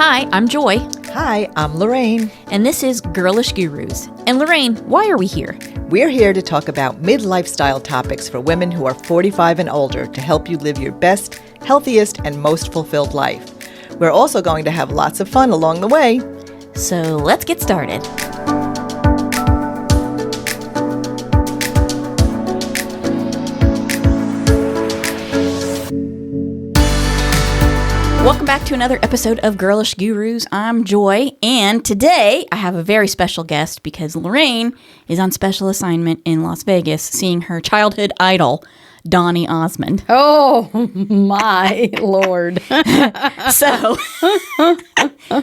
Hi, I'm Joy. Hi, I'm Lorraine. And this is Girlish Gurus. And Lorraine, why are we here? We're here to talk about mid-lifestyle topics for women who are 45 and older to help you live your best, healthiest, and most fulfilled life. We're also going to have lots of fun along the way. So let's get started. Welcome back to another episode of Girlish Gurus. I'm Joy, and today I have a very special guest because Lorraine is on special assignment in Las Vegas seeing her childhood idol, Donny Osmond. Oh, my Lord. So,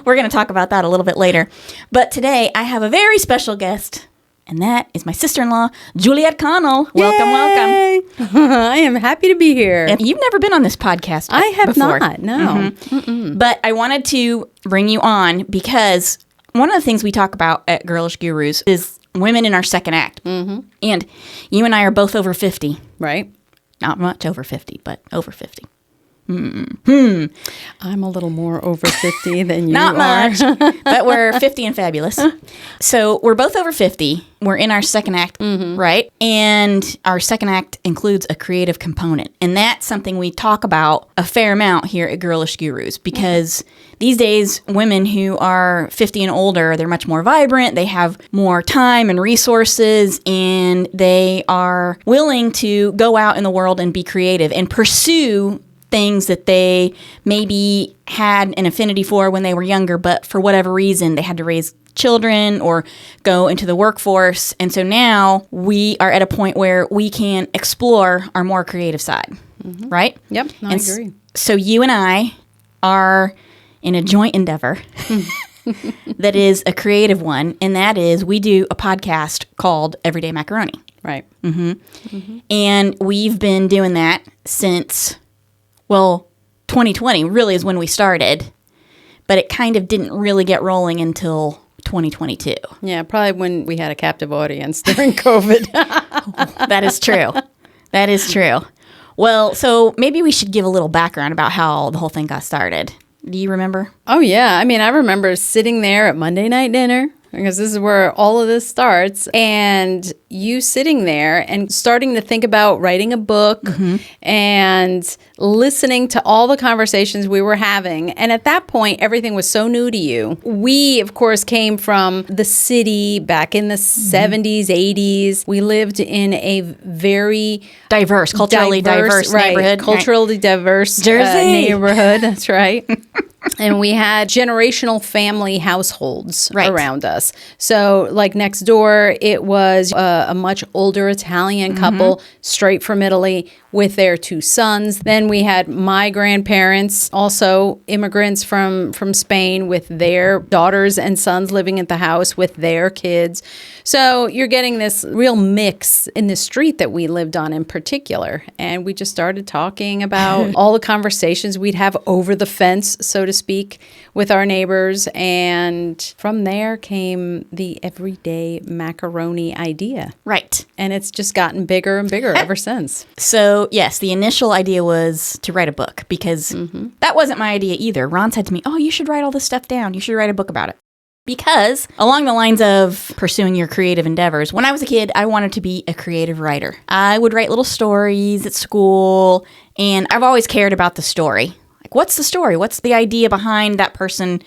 we're going to talk about that a little bit later. But today I have a very special guest, and that is my sister-in-law, Juliet Connell. Welcome, welcome. I am happy to be here. And you've never been on this podcast I have before. not, no. But I wanted to bring you on because one of the things we talk about at Girlish Gurus is women in our second act. Mm-hmm. And you and I are both over 50. Right. Not much over 50, but over 50. I'm a little more over 50 than you Not are. much, but we're 50 and fabulous. So we're both over 50. We're in our second act, right? And our second act includes a creative component. And that's something we talk about a fair amount here at Girlish Gurus because these days, women who are 50 and older, they're much more vibrant. They have more time and resources, and they are willing to go out in the world and be creative and pursue things that they maybe had an affinity for when they were younger, but for whatever reason, they had to raise children or go into the workforce. And so now we are at a point where we can explore our more creative side, right? Yep, I agree. So you and I are in a joint endeavor that is a creative one, and that is we do a podcast called Everyday Macaroni. Right. And we've been doing that since... Well, 2020 really is when we started, but it kind of didn't really get rolling until 2022. Yeah, probably when we had a captive audience during COVID. That is true. That is true. Well, so maybe we should give a little background about how the whole thing got started. Do you remember? Oh, yeah. I mean, I remember sitting there at Monday night dinner, because this is where all of this starts, and you sitting there and starting to think about writing a book and listening to all the conversations we were having. And at that point, everything was so new to you. We, of course, came from the city back in the 70s, 80s. We lived in a very Culturally diverse neighborhood. Culturally diverse Jersey. Neighborhood. That's right. And we had generational family households around us. So like next door, it was a much older Italian couple straight from Italy with their two sons. Then we had my grandparents, also immigrants from Spain with their daughters and sons living at the house with their kids. So you're getting this real mix in the street that we lived on in particular. And we just started talking about all the conversations we'd have over the fence, so to speak, with our neighbors. And from there came the Everyday Macaroni idea. Right. And it's just gotten bigger and bigger ever since. So, yes, the initial idea was to write a book because that wasn't my idea either. Ron said to me, oh, you should write all this stuff down. You should write a book about it. Because along the lines of pursuing your creative endeavors, when I was a kid, I wanted to be a creative writer. I would write little stories at school, and I've always cared about the story. Like, what's the story? What's the idea behind that person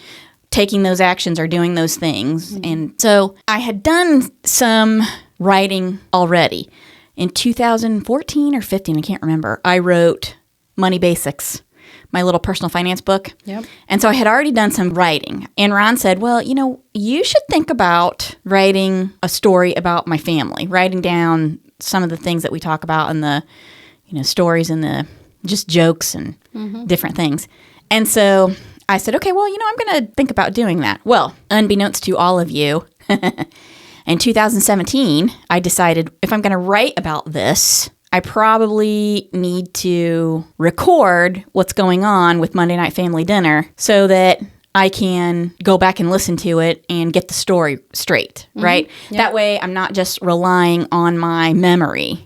taking those actions or doing those things? And so I had done some writing already. In 2014 or 15, I can't remember, I wrote Money Basics, my little personal finance book. Yep. And so I had already done some writing. And Ron said, well, you know, you should think about writing a story about my family, writing down some of the things that we talk about in the, stories and the just jokes and different things. And so I said, okay, well, I'm going to think about doing that. Well, unbeknownst to all of you, in 2017, I decided if I'm going to write about this, I probably need to record what's going on with Monday Night Family Dinner so that I can go back and listen to it and get the story straight, right? Yep. That way I'm not just relying on my memory.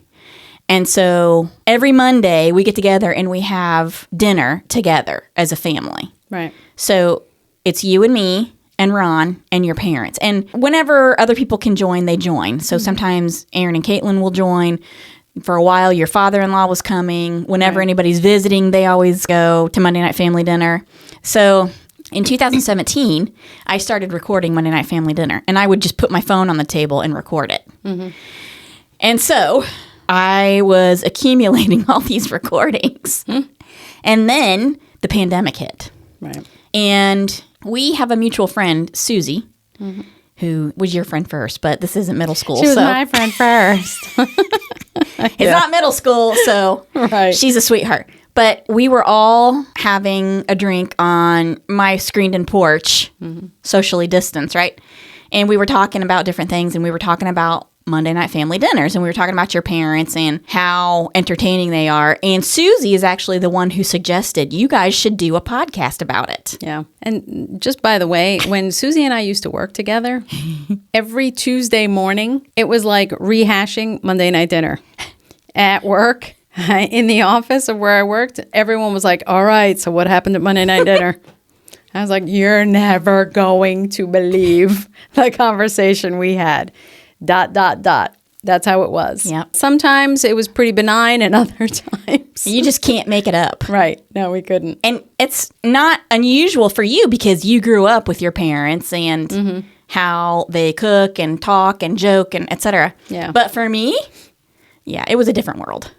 And so every Monday we get together and we have dinner together as a family. Right. So it's you and me and Ron and your parents. And whenever other people can join, they join. So sometimes Aaron and Caitlin will join. For a while, your father-in-law was coming. Whenever anybody's visiting, they always go to Monday Night Family Dinner. So in 2017, I started recording Monday Night Family Dinner. And I would just put my phone on the table and record it. And so I was accumulating all these recordings. And then the pandemic hit. Right. And we have a mutual friend, Susie, who was your friend first, but this isn't middle school. She was my friend first. It's not middle school, so she's a sweetheart. But we were all having a drink on my screened-in porch, socially distanced, right? And we were talking about different things, and we were talking about Monday Night Family Dinners, and we were talking about your parents and how entertaining they are. And Susie is actually the one who suggested you guys should do a podcast about it. Yeah. And just by the way, when Susie and I used to work together, every Tuesday morning, it was like rehashing Monday Night Dinner. At work, in the office of where I worked, everyone was like, all right, so what happened at Monday Night Dinner? I was like, you're never going to believe the conversation we had. ... That's how it was. Yep. Sometimes it was pretty benign, and other times You just can't make it up. Right. No, we couldn't. And it's not unusual for you because you grew up with your parents and how they cook and talk and joke and etc. Yeah. But for me, yeah, it was a different world.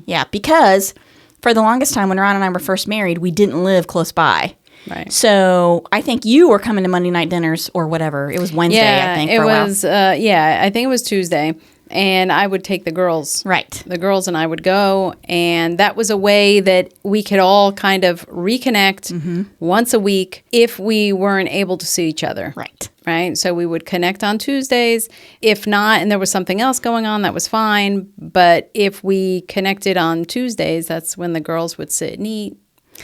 Yeah, because for the longest time when Ron and I were first married, we didn't live close by. Right. So I think you were coming to Monday night dinners or whatever. It was Wednesday, I think, it for a while. was. I think it was Tuesday, and I would take the girls. Right. The girls and I would go, and that was a way that we could all kind of reconnect once a week if we weren't able to see each other. Right. Right. So we would connect on Tuesdays. If not, and there was something else going on, that was fine. But if we connected on Tuesdays, that's when the girls would sit and eat.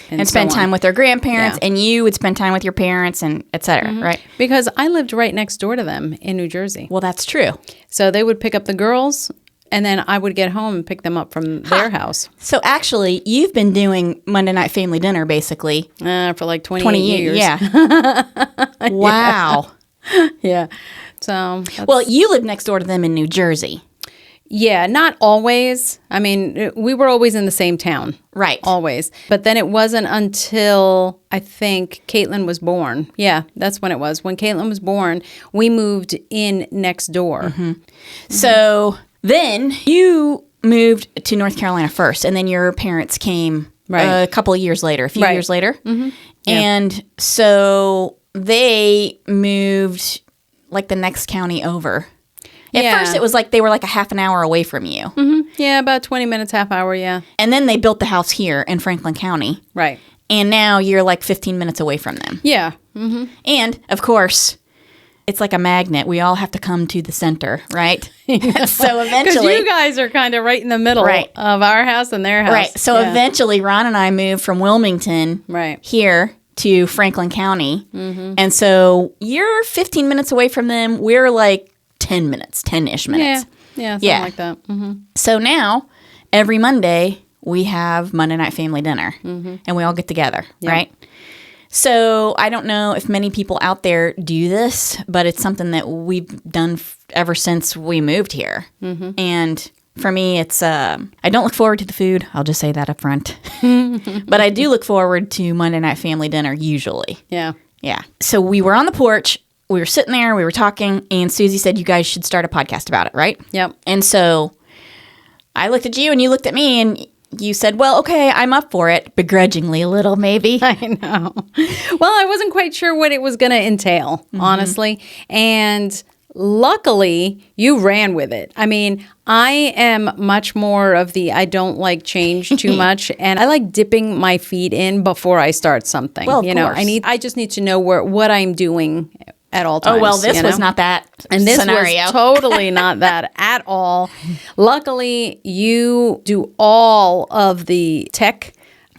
And spend time with their grandparents, and you would spend time with your parents, and et cetera, right? Because I lived right next door to them in New Jersey. Well, that's true. So they would pick up the girls, and then I would get home and pick them up from their house. So actually, you've been doing Monday Night Family Dinner, basically. For like 20 years. Yeah. Wow. Yeah. So. Well, you live next door to them in New Jersey. Yeah, not always. I mean, we were always in the same town. Right. Always. But then it wasn't until, I think, Caitlin was born. Yeah, that's when it was. When Caitlin was born, we moved in next door. So then you moved to North Carolina first, and then your parents came a couple of years later, a few years later. And so they moved like the next county over. At first, it was like they were like a half an hour away from you. Yeah, about 20 minutes, half hour, yeah. And then they built the house here in Franklin County. Right. And now you're like 15 minutes away from them. Yeah. And, of course, it's like a magnet. We all have to come to the center, right? So eventually... Because you guys are kind of right in the middle of our house and their house. Right. So eventually, Ron and I moved from Wilmington here to Franklin County. And so you're 15 minutes away from them. We're like 10 minutes, 10-ish minutes. Yeah, something like that. So now, every Monday, we have Monday Night Family Dinner, and we all get together, right? So I don't know if many people out there do this, but it's something that we've done ever since we moved here. And for me, it's I don't look forward to the food. I'll just say that up front. But I do look forward to Monday Night Family Dinner usually. Yeah. Yeah. So we were on the porch. We were sitting there, we were talking, and Susie said you guys should start a podcast about it, right? Yep. And so I looked at you, and you looked at me, and you said, well, okay, I'm up for it, begrudgingly a little, maybe. I know. Well, I wasn't quite sure what it was going to entail, honestly. And luckily, you ran with it. I mean, I am much more of the I don't like change too much, and I like dipping my feet in before I start something. Well, of course. I just need to know what I'm doing at all times. Oh, well, this was not that and this scenario. was totally not that at all. Luckily, you do all of the tech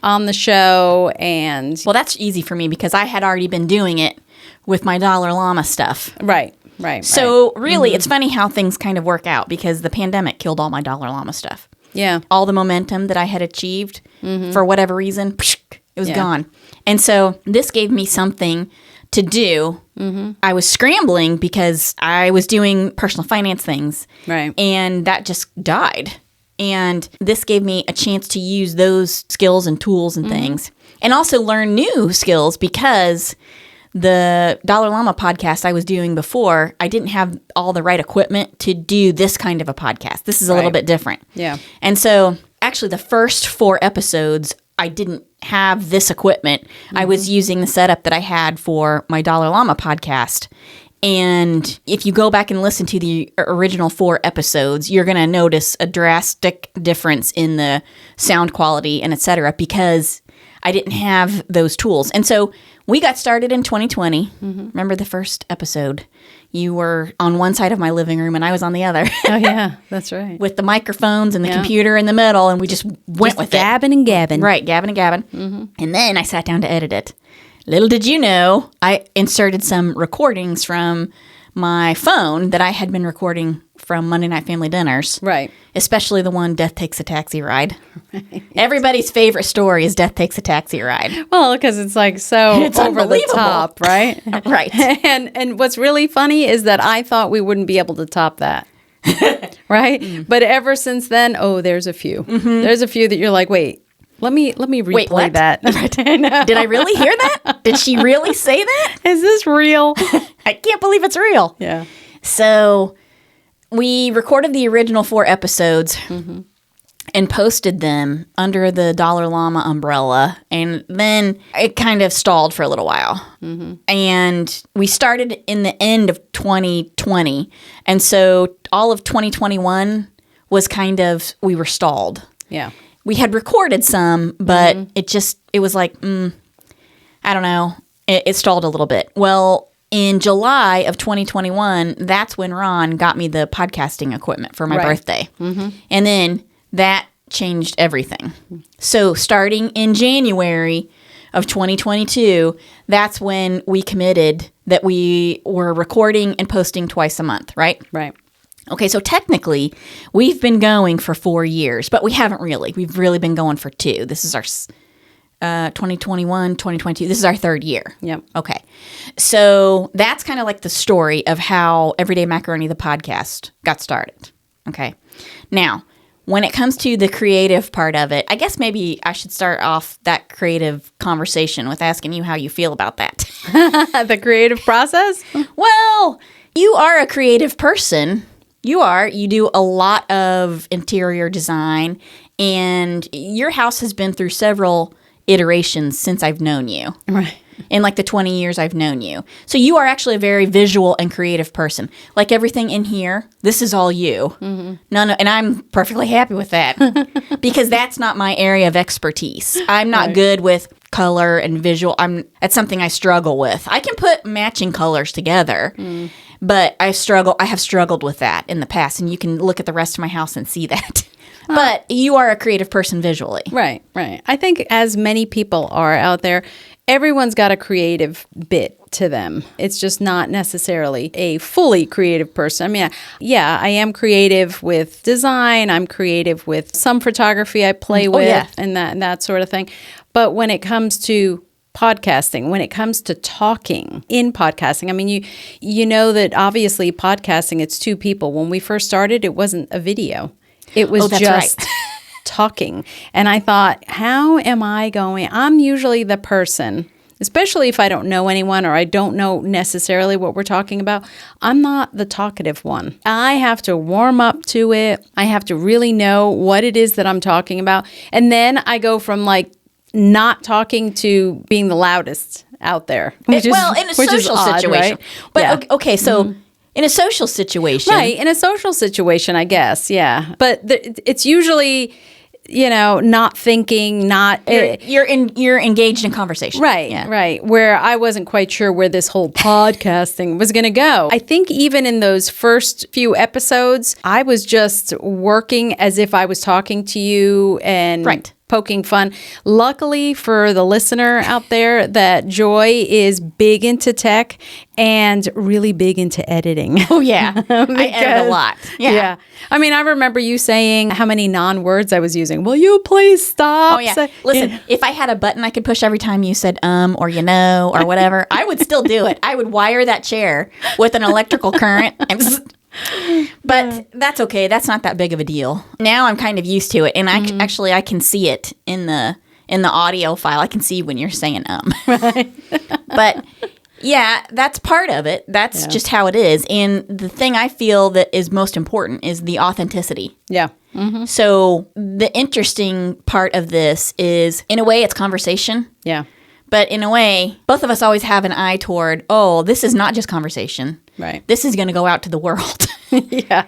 on the show, and well, that's easy for me because I had already been doing it with my Dollar Llama stuff. Right. So really, it's funny how things kind of work out because the pandemic killed all my Dollar Llama stuff. Yeah. All the momentum that I had achieved for whatever reason, it was gone. And so this gave me something to do. I was scrambling because I was doing personal finance things. Right. And that just died. And this gave me a chance to use those skills and tools and things. And also learn new skills because the Dollar Llama podcast I was doing before, I didn't have all the right equipment to do this kind of a podcast. This is a little bit different. Yeah. And so actually the first 4 episodes, I didn't have this equipment. I was using the setup that I had for my Dollar Llama podcast. And if you go back and listen to the original 4 episodes, you're going to notice a drastic difference in the sound quality and et cetera, because I didn't have those tools. And so we got started in 2020. Remember the first episode? You were on one side of my living room and I was on the other. Oh, yeah, that's right. With the microphones and the computer in the middle, and we just went with gabbing and gabbing. Right, gabbing and gabbing. And then I sat down to edit it. Little did you know, I inserted some recordings from my phone that I had been recording from Monday Night Family Dinners. Right. Especially the one, Death Takes a Taxi Ride. Right. Everybody's favorite story is Death Takes a Taxi Ride. Well, because it's like it's over the top, right? Right. And what's really funny is that I thought we wouldn't be able to top that. Right? But ever since then, there's a few. There's a few that you're like, wait. Let me replay that. Did I really hear that? Did she really say that? Is this real? I can't believe it's real. Yeah. So we recorded the original 4 episodes and posted them under the Dollar Llama umbrella. And then it kind of stalled for a little while. And we started in the end of 2020. And so all of 2021 was we were stalled. Yeah. We had recorded some, but it was like, I don't know. It stalled a little bit. Well, in July of 2021, that's when Ron got me the podcasting equipment for my birthday. And then that changed everything. So starting in January of 2022, that's when we committed that we were recording and posting twice a month, right? Right. Okay, so technically, we've been going for 4 years, but we haven't really. We've really been going for 2. This is our 2021, 2022. This is our 3rd year. Yep. Okay. So that's kind of like the story of how Everyday Macaroni, the podcast, got started. Okay. Now, when it comes to the creative part of it, I guess maybe I should start off that creative conversation with asking you how you feel about that. The creative process? Well, you are a creative person. You do a lot of interior design, and your house has been through several iterations since I've known you. Right. In like the 20 years I've known you. So you are actually a very visual and creative person. Like everything in here, this is all you. And I'm perfectly happy with that because that's not my area of expertise. I'm not good with color and visual. That's something I struggle with. I can put matching colors together. But I have struggled with that in the past, and you can look at the rest of my house and see that. But you are a creative person visually. Right, right. I think as many people are out there, everyone's got a creative bit to them. It's just not necessarily a fully creative person. I mean, yeah, I am creative with design. I'm creative with some photography I play with and that sort of thing. But when it comes to podcasting, when it comes to talking in podcasting, I mean, you know that obviously podcasting, it's 2 people. When we first started, it wasn't a video. It was just talking. And I thought, how am I going? I'm usually the person, especially if I don't know anyone or I don't know necessarily what we're talking about. I'm not the talkative one. I have to warm up to it. I have to really know what it is that I'm talking about. And then I go from like not talking to being the loudest out there. In a social situation. Right? But okay, so in a social situation. Right, in a social situation, I guess, yeah. But it's usually, not thinking, You're engaged in conversation. Right, right. Where I wasn't quite sure where this whole podcasting was going to go. I think even in those first few episodes, I was just working as if I was talking to you and poking fun. Luckily for the listener out there, that Joy is big into tech and really big into editing. Oh, yeah. I edit a lot. Yeah. I mean, I remember you saying how many non-words I was using. Will you please stop? Oh, yeah. Listen, if I had a button I could push every time you said or or whatever, I would still do it. I would wire that chair with an electrical current. But that's okay. That's not that big of a deal. Now I'm kind of used to it. And I can see it in the audio file. I can see when you're saying Right. But yeah, that's part of it. That's just how it is. And the thing I feel that is most important is the authenticity. Yeah. So the interesting part of this is, in a way, it's conversation. Yeah. But in a way, both of us always have an eye toward, this is not just conversation. Right. This is going to go out to the world. Yeah.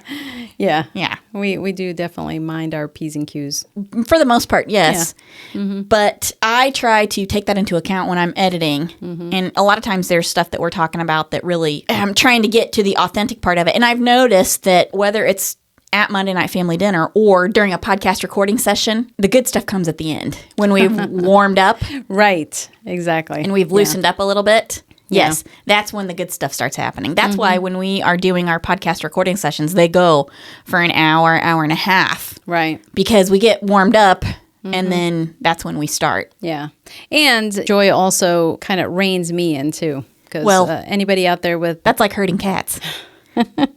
We do definitely mind our P's and Q's. For the most part, yes. Yeah. But I try to take that into account when I'm editing. And a lot of times there's stuff that we're talking about that really, I'm trying to get to the authentic part of it. And I've noticed that whether it's at Monday Night Family Dinner or during a podcast recording session, the good stuff comes at the end when we've warmed up. Right. Exactly. And we've loosened up a little bit. Yes, that's when the good stuff starts happening. That's why when we are doing our podcast recording sessions, they go for an hour, hour and a half. Right. Because we get warmed up, and then that's when we start. Yeah. And Joy also kind of reins me in, too. Because anybody out there with... That's like herding cats.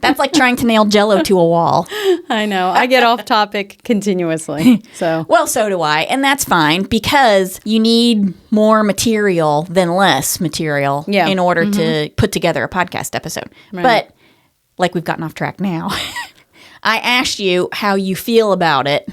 That's like trying to nail Jell-O to a wall. I know. I get off topic continuously. So so do I. And that's fine because you need more material than less material in order to put together a podcast episode. Right. But like we've gotten off track now, I asked you how you feel about it.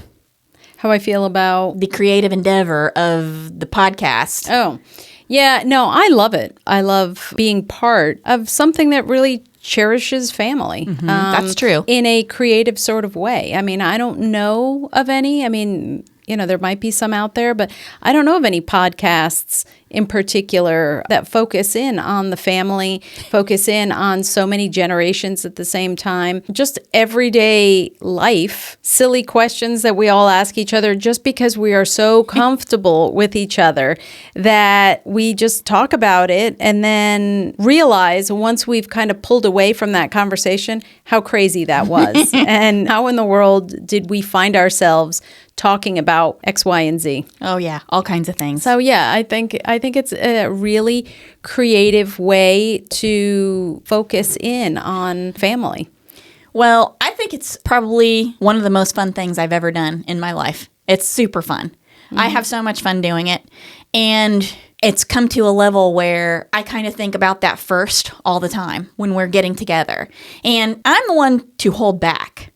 How I feel about the creative endeavor of the podcast. Oh, yeah. No, I love it. I love being part of something that really cherishes family. That's true. In a creative sort of way. I mean, I don't know of any. I mean, there might be some out there, but I don't know of any podcasts in particular that focus in on the family, focus in on so many generations at the same time. Just everyday life, silly questions that we all ask each other just because we are so comfortable with each other that we just talk about it and then realize once we've kind of pulled away from that conversation how crazy that was and how in the world did we find ourselves talking about X, Y, and Z. Oh, yeah. All kinds of things. So, yeah, I think it's a really creative way to focus in on family. Well, I think it's probably one of the most fun things I've ever done in my life. It's super fun. I have so much fun doing it. And it's come to a level where I kind of think about that first all the time when we're getting together. And I'm the one to hold back.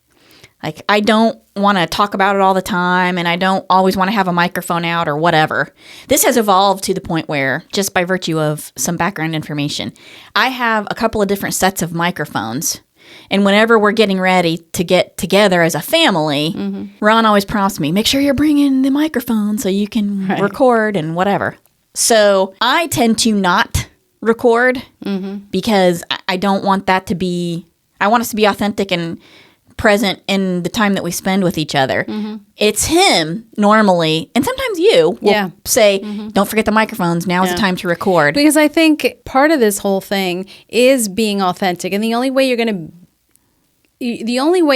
Like, I don't want to talk about it all the time, and I don't always want to have a microphone out or whatever. This has evolved to the point where, just by virtue of some background information, I have a couple of different sets of microphones. And whenever we're getting ready to get together as a family, Ron always prompts me, make sure you're bringing the microphone so you can record and whatever. So I tend to not record because I don't want that to be, I want us to be authentic and present in the time that we spend with each other. It's him normally, and sometimes you will say, don't forget the microphones, now is the time to record. Because I think part of this whole thing is being authentic, and the only way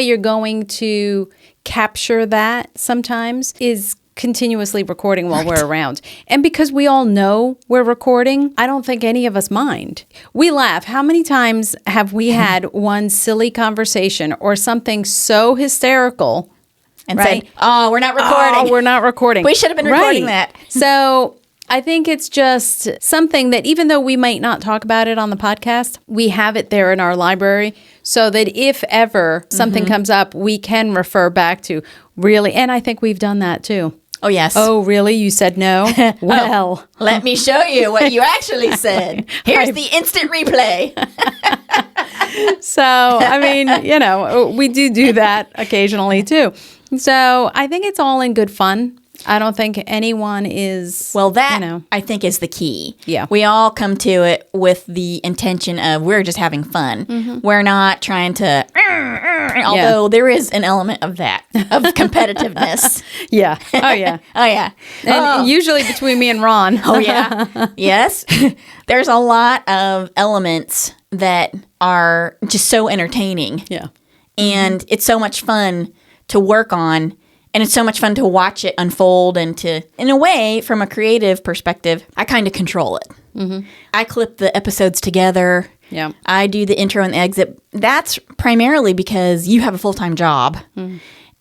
you're going to capture that sometimes is continuously recording while we're around. And because we all know we're recording, I don't think any of us mind. We laugh. How many times have we had one silly conversation or something so hysterical and said, oh, we're not recording. Oh, we're not recording. We should have been recording that. So I think it's just something that even though we might not talk about it on the podcast, we have it there in our library so that if ever something comes up, we can refer back to really. And I think we've done that too. Oh, yes. Oh, really? You said no? Well. Let me show you what you actually said. Here's the instant replay. So, I mean, we do that occasionally too. So I think it's all in good fun. I don't think anyone is. Well, that I think is the key. Yeah. We all come to it with the intention of we're just having fun. We're not trying to, although there is an element of that, of competitiveness. Yeah. Oh, yeah. Oh, yeah. And usually between me and Ron. Oh, yeah. Yes. There's a lot of elements that are just so entertaining. Yeah. And it's so much fun to work on. And it's so much fun to watch it unfold and to, in a way, from a creative perspective, I kind of control it. I clip the episodes together. Yeah. I do the intro and the exit. That's primarily because you have a full-time job.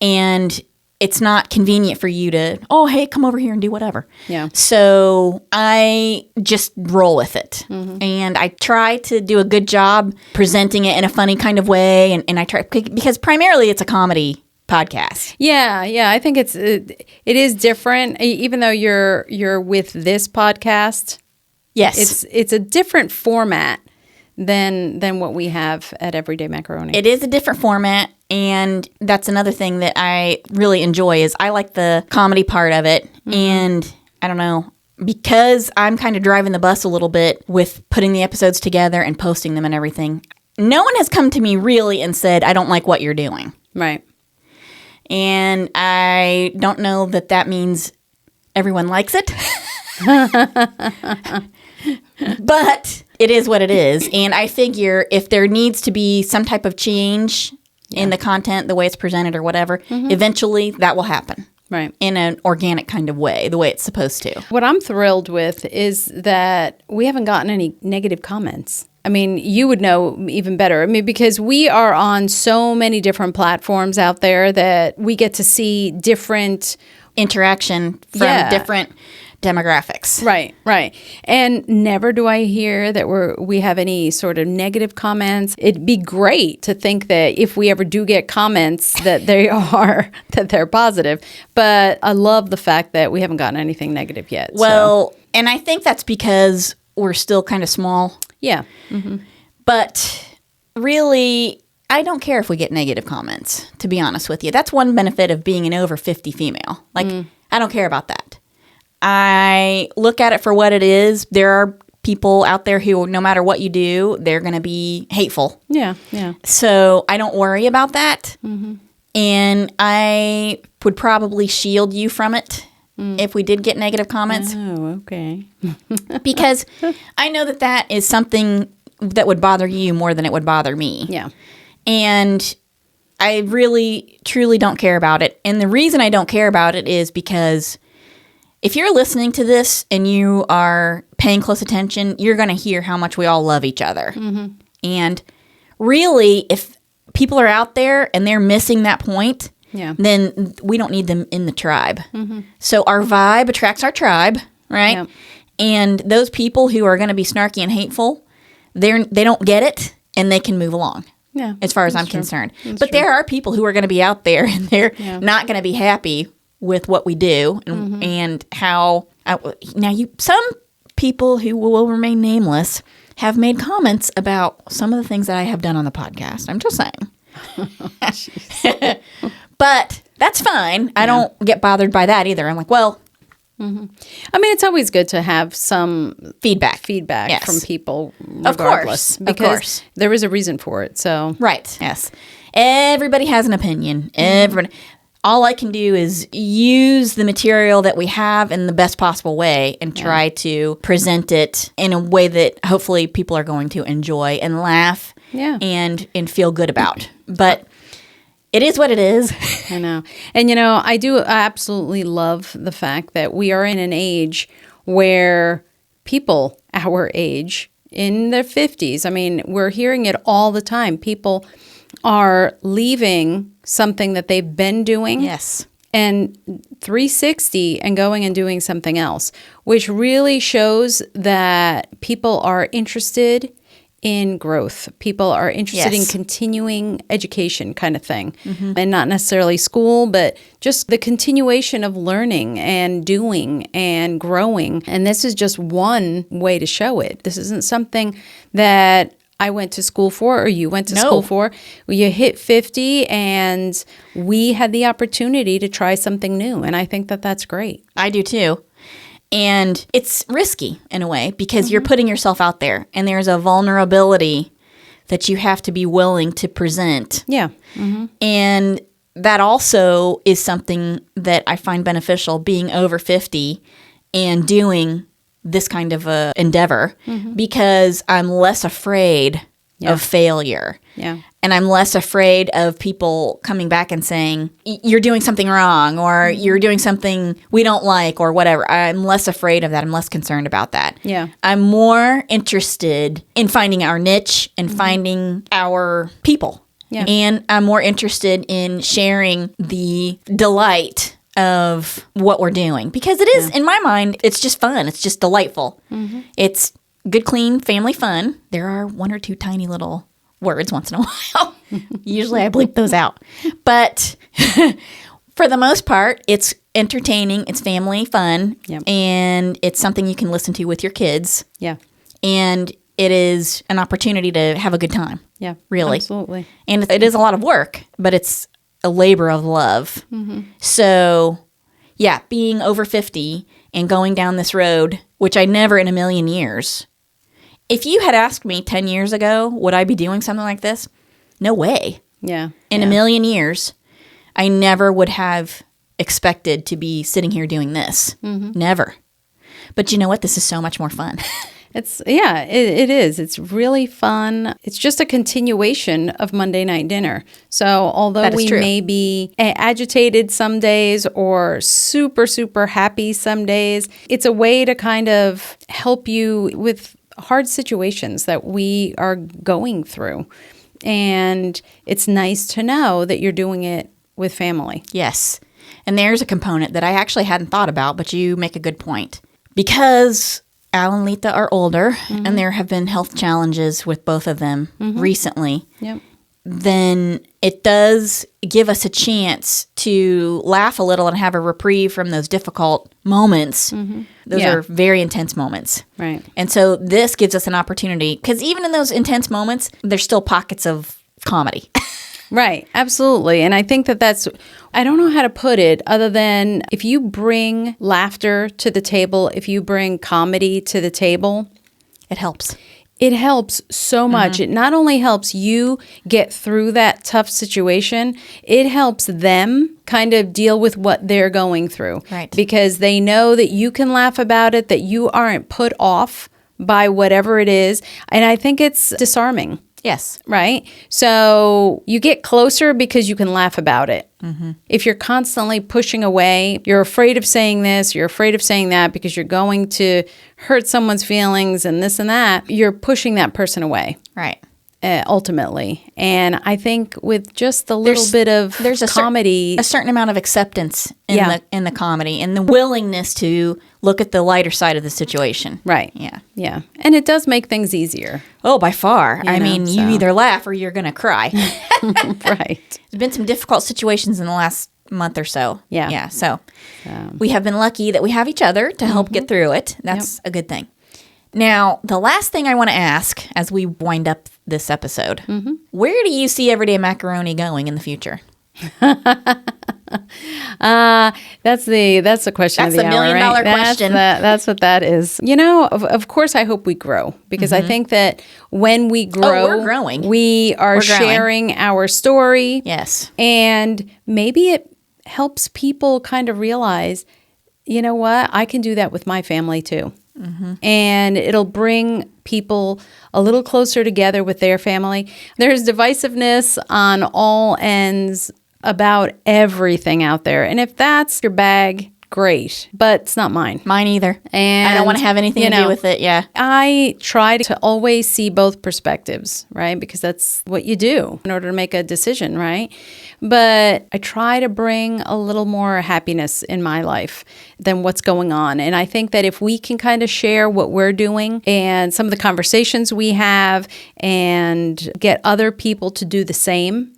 And it's not convenient for you to, oh, hey, come over here and do whatever. Yeah. So I just roll with it. And I try to do a good job presenting it in a funny kind of way. And I try, because primarily it's a comedy podcast. Yeah, I think it is different. Even though you're with this podcast, Yes, it's a different format than what we have at Everyday Macaroni. it is a different format, and that's another thing that I really enjoy is I like the comedy part of it, and I don't know, because I'm kind of driving the bus a little bit with putting the episodes together and posting them and everything. No one has come to me really and said, I don't like what you're doing. Right. And I don't know that means everyone likes it. But it is what it is. And I figure if there needs to be some type of change in the content, the way it's presented or whatever, eventually that will happen. Right. In an organic kind of way, the way it's supposed to. What I'm thrilled with is that we haven't gotten any negative comments. I mean, you would know even better. I mean, because we are on so many different platforms out there that we get to see different interaction from different demographics. Right. And never do I hear that we have any sort of negative comments. It'd be great to think that if we ever do get comments that they're positive. But I love the fact that we haven't gotten anything negative yet. Well, and I think that's because we're still kind of small. Yeah. But really, I don't care if we get negative comments, to be honest with you. That's one benefit of being an over 50 female. Like, I don't care about that. I look at it for what it is. There are people out there who, no matter what you do, they're going to be hateful. Yeah. So I don't worry about that. And I would probably shield you from it if we did get negative comments. Oh, okay. Because I know that is something that would bother you more than it would bother me. Yeah. And I really, truly don't care about it. And the reason I don't care about it is because if you're listening to this and you are paying close attention, you're going to hear how much we all love each other. And really, if people are out there and they're missing that point, then we don't need them in the tribe. So our vibe attracts our tribe, right? Yeah. And those people who are going to be snarky and hateful, they don't get it and they can move along. Yeah, as far as I'm concerned. But there are people who are going to be out there and they're not going to be happy with what we do and how some people who will remain nameless have made comments about some of the things that I have done on the podcast. I'm just saying. But that's fine. I don't get bothered by that either. I'm like, well, I mean, it's always good to have some feedback yes. from people, regardless, because there is a reason for it. So right, yes, everybody has an opinion. Everybody. All I can do is use the material that we have in the best possible way and try to present it in a way that hopefully people are going to enjoy and laugh and feel good about. But it is what it is. I know. And, I absolutely love the fact that we are in an age where people our age, in their 50s, I mean, we're hearing it all the time. People are leaving something that they've been doing. Yes. And 360 and going and doing something else, which really shows that people are interested in growth. People are interested in continuing education kind of thing. And not necessarily school, but just the continuation of learning and doing and growing. And this is just one way to show it. This isn't something that I went to school for or you went to No. school for. You hit 50 and we had the opportunity to try something new. And I think that that's great. I do too. And it's risky in a way because you're putting yourself out there and there's a vulnerability that you have to be willing to present. Yeah. And that also is something that I find beneficial being over 50 and doing this kind of a endeavor because I'm less afraid of failure. Yeah. And I'm less afraid of people coming back and saying, you're doing something wrong or you're doing something we don't like or whatever. I'm less afraid of that. I'm less concerned about that. Yeah. I'm more interested in finding our niche and finding our people. Yeah. And I'm more interested in sharing the delight of what we're doing because it is, in my mind, it's just fun. It's just delightful. It's good, clean family fun. There are one or two tiny little words once in a while. Usually I bleep those out. But for the most part, it's entertaining. It's family fun. Yep. And it's something you can listen to with your kids. Yeah. And it is an opportunity to have a good time. Yeah. Really. Absolutely. And it is a lot of work, but it's a labor of love. So, yeah, being over 50 and going down this road, which I never in a million years. If you had asked me 10 years ago, would I be doing something like this? No way. Yeah. In a million years, I never would have expected to be sitting here doing this. Never. But you know what? This is so much more fun. It is. It's really fun. It's just a continuation of Monday night dinner. So although we true. may be agitated some days or super, super happy some days, it's a way to kind of help you with hard situations that we are going through. And it's nice to know that you're doing it with family. Yes. And there's a component that I actually hadn't thought about, but you make a good point. Because Al and Lita are older, and there have been health challenges with both of them recently, Yep. then it does give us a chance to laugh a little and have a reprieve from those difficult moments. Those Yeah. are very intense moments. Right. And so this gives us an opportunity, because even in those intense moments, there's still pockets of comedy. Right, absolutely. And I think that that's, I don't know how to put it other than if you bring laughter to the table, if you bring comedy to the table, It helps. it helps so much. It not only helps you get through that tough situation, it helps them kind of deal with what they're going through. Right. Because they know that you can laugh about it, that you aren't put off by whatever it is. And I think it's disarming. Yes. Right? So you get closer because you can laugh about it. If you're constantly pushing away, you're afraid of saying this, you're afraid of saying that because you're going to hurt someone's feelings and this and that, you're pushing that person away. Right. Ultimately. And I think with just the little bit of comedy, a certain amount of acceptance in Yeah. the comedy and the willingness to look at the lighter side of the situation. right. Yeah. Yeah. And it does make things easier. Oh, by far. I know, mean, so. you either laugh or you're going to cry. Right. There's been some difficult situations in the last month or so. Yeah. Yeah. So we have been lucky that we have each other to help get through it. That's a good thing. Now, the last thing I want to ask as we wind up this episode, where do you see Everyday Macaroni going in the future? That's the question of That's the the hour, million-dollar right? question. That's what that is. You know, of course, I hope we grow because I think that when we grow, we're growing. We are We're growing. sharing our story. Yes. And maybe it helps people kind of realize, you know what, I can do that with my family too. And it'll bring people a little closer together with their family. There's divisiveness on all ends about everything out there. And if that's your bag, great. But it's not mine. Mine either. And I don't want to have anything to do with it. Yeah. I try to always see both perspectives, right? Because that's what you do in order to make a decision, right? But I try to bring a little more happiness in my life than what's going on. And I think that if we can kind of share what we're doing and some of the conversations we have and get other people to do the same,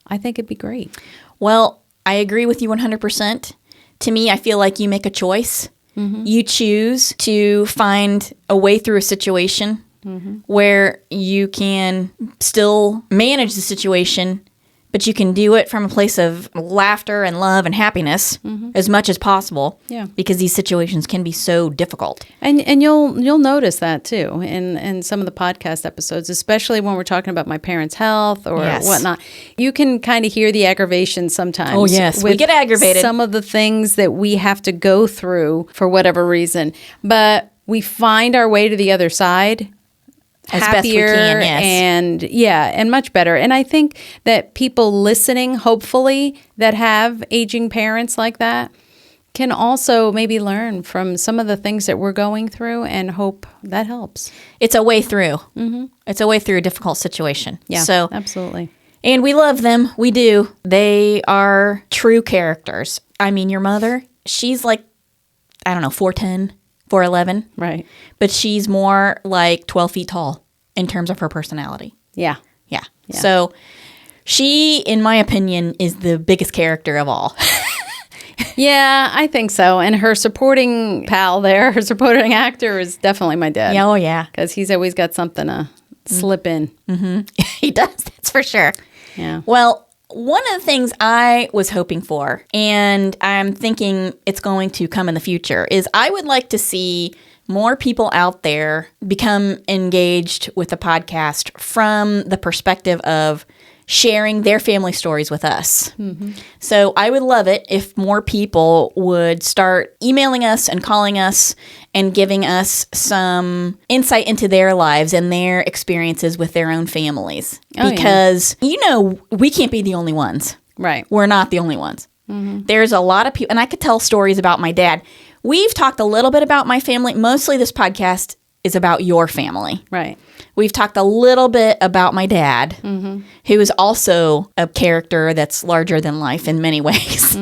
I think it'd be great. Well, I agree with you 100%. To me, I feel like you make a choice. You choose to find a way through a situation where you can still manage the situation, but you can do it from a place of laughter and love and happiness as much as possible. Yeah. Because these situations can be so difficult. And you'll notice that too in some of the podcast episodes, especially when we're talking about my parents' health or whatnot. You can kind of hear the aggravation sometimes. Oh, yes. We get aggravated. Some of the things that we have to go through for whatever reason. But we find our way to the other side as happier best we can, yes. and much better. And I think that people listening, hopefully, that have aging parents like that can also maybe learn from some of the things that we're going through and hope that helps. It's a way through. It's a way through a difficult situation. Yeah, so, absolutely. And we love them. We do. They are true characters. I mean, your mother, she's like, I don't know, 4'10", 4'11". Right. But she's more like 12 feet tall in terms of her personality. Yeah. Yeah. So she, in my opinion, is the biggest character of all. Yeah, I think so. And her supporting pal there, her supporting actor is definitely my dad. Yeah, oh, yeah. Because he's always got something to slip in. He does, that's for sure. Yeah. Well, one of the things I was hoping for, and I'm thinking it's going to come in the future, is I would like to see more people out there become engaged with the podcast from the perspective of sharing their family stories with us. So I would love it if more people would start emailing us and calling us and giving us some insight into their lives and their experiences with their own families. Because, we can't be the only ones. Right. We're not the only ones. There's a lot of people, and I could tell stories about my dad. We've talked a little bit about my family. Mostly this podcast is about your family. Right. We've talked a little bit about my dad, who is also a character that's larger than life in many ways.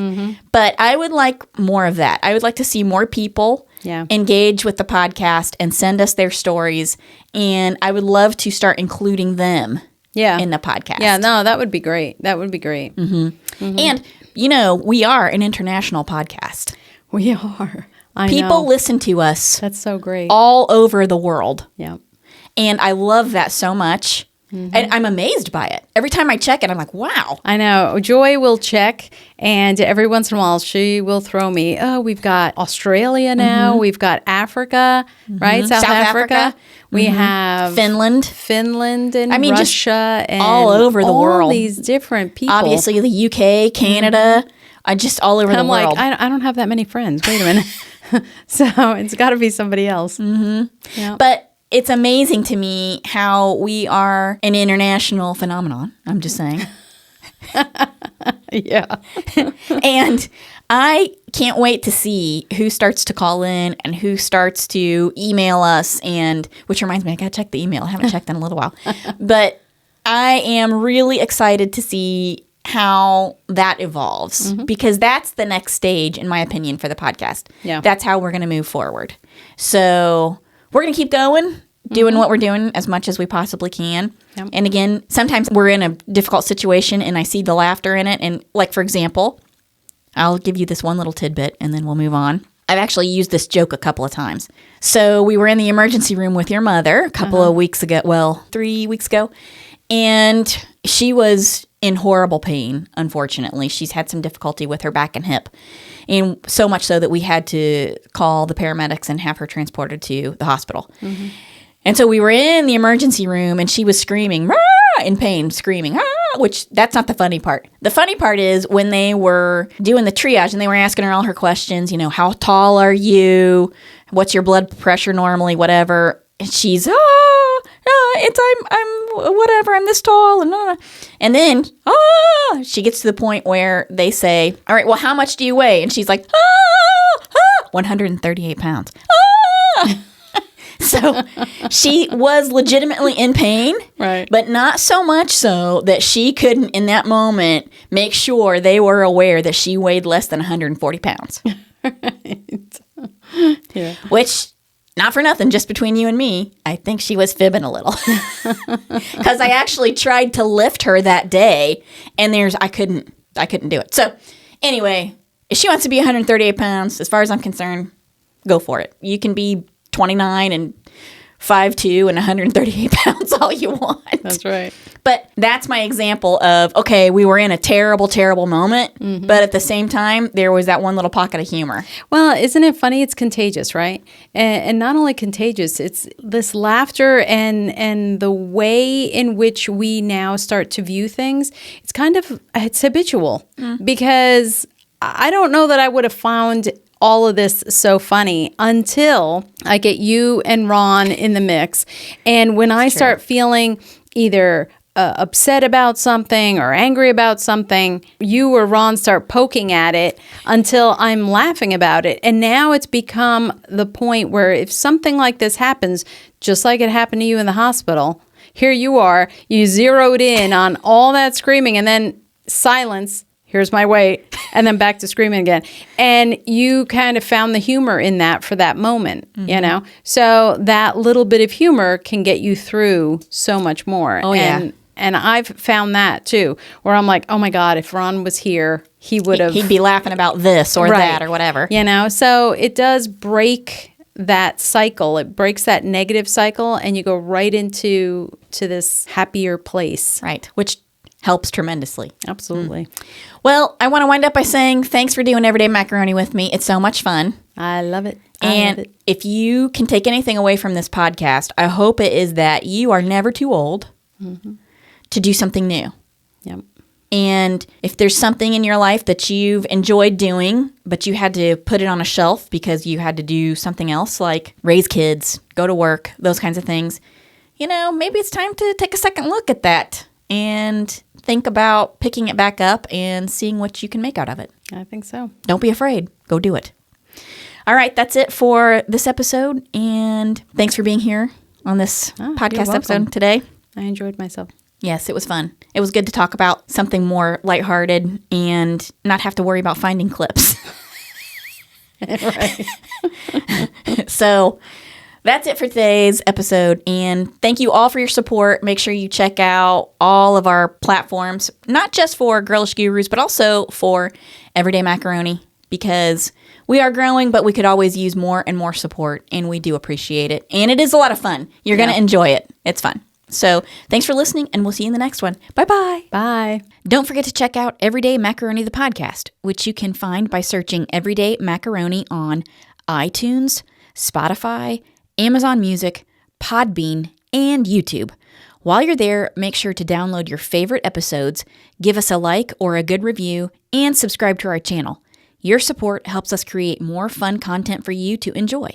But I would like more of that. I would like to see more people engage with the podcast and send us their stories. And I would love to start including them in the podcast. Yeah, no, that would be great. That would be great. And, we are an international podcast. We are. I People know. listen to us. That's so great. All over the world. Yeah. And I love that so much. And I'm amazed by it. Every time I check it, I'm like, wow. I know. Joy will check, and every once in a while, she will throw me, we've got Australia now. We've got Africa, right? South Africa. We have Finland and Russia. And all over the world. All these different people. Obviously, the UK, Canada, just all over the world. I'm like, I don't have that many friends. Wait a minute. So it's got to be somebody else. Yeah. But it's amazing to me how we are an international phenomenon. I'm just saying. Yeah. And I can't wait to see who starts to call in and who starts to email us. And which reminds me, I got to check the email. I haven't checked in a little while. But I am really excited to see how that evolves because that's the next stage, in my opinion, for the podcast. Yeah. That's how we're going to move forward. So we're going to keep going, doing what we're doing as much as we possibly can. Yep. And again, sometimes we're in a difficult situation and I see the laughter in it. And like, for example, I'll give you this one little tidbit and then we'll move on. I've actually used this joke a couple of times. So we were in the emergency room with your mother a couple of weeks ago, 3 weeks ago. And she was in horrible pain, unfortunately. She's had some difficulty with her back and hip. And so much so that we had to call the paramedics and have her transported to the hospital. And so we were in the emergency room and she was screaming, "Rah!" in pain, screaming, "Ah!" Which that's not the funny part. The funny part is when they were doing the triage and they were asking her all her questions, how tall are you? What's your blood pressure normally? Whatever. And she's, I'm whatever, I'm this tall. And then, she gets to the point where they say, all right, well, how much do you weigh? And she's like, 138 pounds. So she was legitimately in pain, right? But not so much so that she couldn't, in that moment, make sure they were aware that she weighed less than 140 pounds. Right. Yeah. Which, not for nothing, just between you and me, I think she was fibbing a little. Because I actually tried to lift her that day, and I couldn't do it. So anyway, if she wants to be 138 pounds, as far as I'm concerned, go for it. You can be 29 and 5'2" and 138 pounds all you want. That's right. But that's my example of, okay, we were in a terrible, terrible moment, but at the same time, there was that one little pocket of humor. Well, isn't it funny? It's contagious, right? And not only contagious, it's this laughter and the way in which we now start to view things. It's habitual because I don't know that I would have found all of this so funny until I get you and Ron in the mix. And when I start feeling either upset about something or angry about something, you or Ron start poking at it until I'm laughing about it. And now it's become the point where if something like this happens, just like it happened to you in the hospital, here you are, you zeroed in on all that screaming and then silence. Here's my weight, and then back to screaming again. And you kind of found the humor in that for that moment, you know? So that little bit of humor can get you through so much more. Oh, yeah. And I've found that, too, where I'm like, oh, my God, if Ron was here, he would have... He'd be laughing about this or that or whatever. You know? So it does break that cycle. It breaks that negative cycle, and you go right into this happier place. Right, which helps tremendously. Absolutely. Well, I want to wind up by saying thanks for doing Everyday Macaroni with me. It's so much fun. I love it. And if you can take anything away from this podcast, I hope it is that you are never too old to do something new. Yep. And if there's something in your life that you've enjoyed doing, but you had to put it on a shelf because you had to do something else, like raise kids, go to work, those kinds of things, you know, maybe it's time to take a second look at that and think about picking it back up and seeing what you can make out of it. I think so. Don't be afraid. Go do it. All right, that's it for this episode. And thanks for being here on this podcast episode today. I enjoyed myself. Yes, it was fun. It was good to talk about something more lighthearted and not have to worry about finding clips. Right. So that's it for today's episode. And thank you all for your support. Make sure you check out all of our platforms, not just for Girlish Gurus, but also for Everyday Macaroni, because we are growing, but we could always use more and more support, and we do appreciate it. And it is a lot of fun. You're going to enjoy it. It's fun. So thanks for listening, and we'll see you in the next one. Bye-bye. Bye. Don't forget to check out Everyday Macaroni, the podcast, which you can find by searching Everyday Macaroni on iTunes, Spotify, Amazon Music, Podbean, and YouTube. While you're there, make sure to download your favorite episodes, give us a like or a good review, and subscribe to our channel. Your support helps us create more fun content for you to enjoy.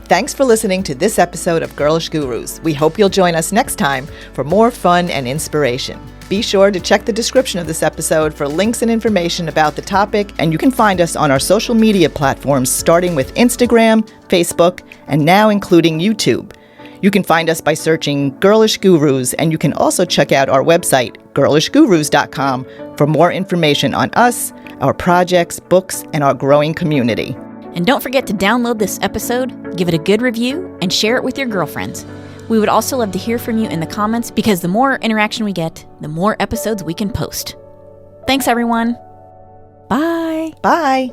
Thanks for listening to this episode of Girlish Gurus. We hope you'll join us next time for more fun and inspiration. Be sure to check the description of this episode for links and information about the topic, and you can find us on our social media platforms starting with Instagram, Facebook, and now including YouTube. You can find us by searching Girlish Gurus, and you can also check out our website, girlishgurus.com, for more information on us, our projects, books, and our growing community. And don't forget to download this episode, give it a good review, and share it with your girlfriends. We would also love to hear from you in the comments, because the more interaction we get, the more episodes we can post. Thanks, everyone. Bye. Bye.